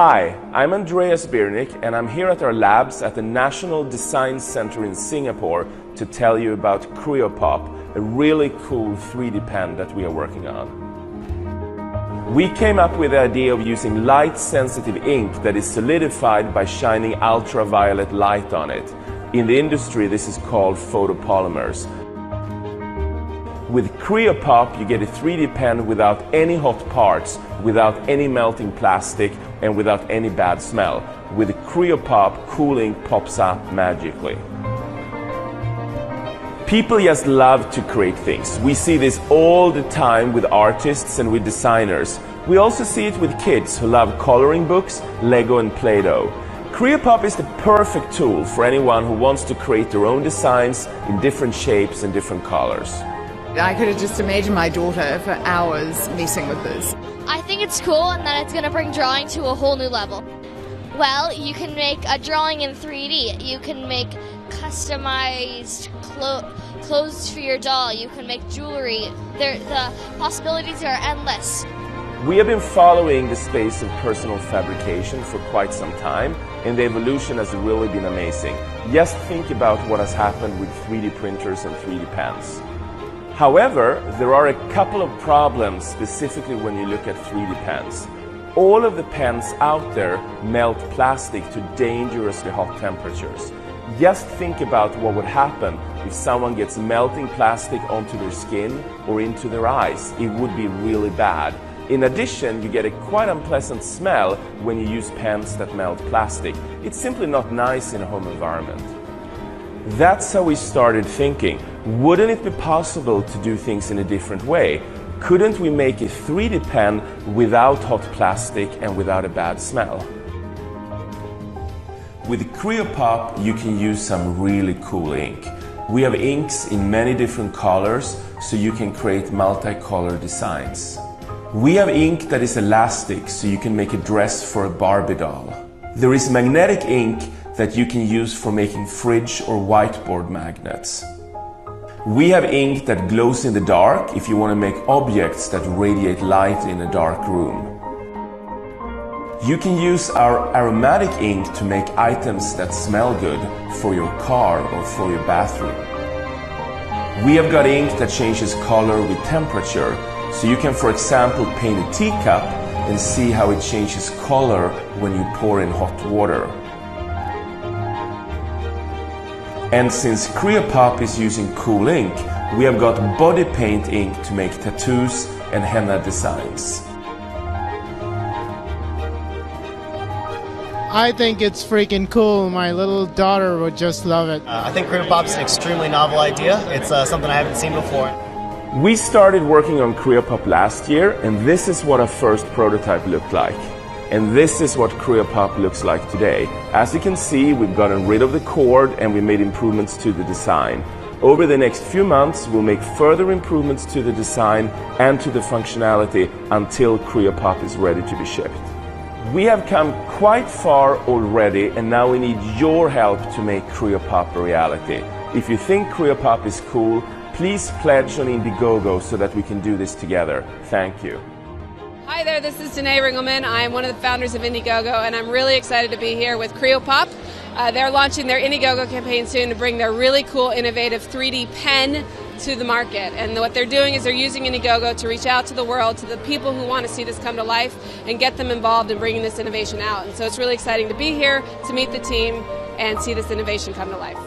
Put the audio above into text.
Hi, I'm Andreas Birnick and I'm here at our labs at the National Design Center in Singapore to tell you about CreoPop, a really cool 3D pen that we are working on. We came up with the idea of using light-sensitive ink that is solidified by shining ultraviolet light on it. In the industry, this is called photopolymers. With CreoPop, you get a 3D pen without any hot parts, without any melting plastic, and without any bad smell. With CreoPop, cooling pops up magically. People just love to create things. We see this all the time with artists and with designers. We also see it with kids who love coloring books, Lego and Play-Doh. CreoPop is the perfect tool for anyone who wants to create their own designs in different shapes and different colors. I could have just imagined my daughter for hours messing with this. I think it's cool and that it's going to bring drawing to a whole new level. Well, you can make a drawing in 3D. You can make customized clothes for your doll. You can make jewelry. The possibilities are endless. We have been following the space of personal fabrication for quite some time, and the evolution has really been amazing. Just think about what has happened with 3D printers and 3D pens. However, there are a couple of problems specifically when you look at 3D pens. All of the pens out there melt plastic to dangerously hot temperatures. Just think about what would happen if someone gets melting plastic onto their skin or into their eyes. It would be really bad. In addition, you get a quite unpleasant smell when you use pens that melt plastic. It's simply not nice in a home environment. That's how we started thinking, wouldn't it be possible to do things in a different way? Couldn't we make a 3D pen without hot plastic and without a bad smell? With CreoPop, you can use some really cool ink. We have inks in many different colors, so you can create multicolor designs. We have ink that is elastic, so you can make a dress for a Barbie doll. There is magnetic ink that you can use for making fridge or whiteboard magnets. We have ink that glows in the dark if you want to make objects that radiate light in a dark room. You can use our aromatic ink to make items that smell good for your car or for your bathroom. We have got ink that changes color with temperature, so you can, for example, paint a teacup and see how it changes color when you pour in hot water. And since CreoPop is using cool ink, we have got body paint ink to make tattoos and henna designs. I think it's freaking cool. My little daughter would just love it. I think CreoPop is an extremely novel idea. It's something I haven't seen before. We started working on CreoPop last year, and this is what our first prototype looked like. And this is what CreoPop looks like today. As you can see, we've gotten rid of the cord and we made improvements to the design. Over the next few months, we'll make further improvements to the design and to the functionality until CreoPop is ready to be shipped. We have come quite far already, and now we need your help to make CreoPop a reality. If you think CreoPop is cool, please pledge on Indiegogo so that we can do this together. Thank you. Hi there, this is Danae Ringelman. I am one of the founders of Indiegogo, and I'm really excited to be here with CreoPop. They're launching their Indiegogo campaign soon to bring their really cool, innovative 3D pen to the market. And what they're doing is they're using Indiegogo to reach out to the world, to the people who want to see this come to life, and get them involved in bringing this innovation out. And so it's really exciting to be here, to meet the team, and see this innovation come to life.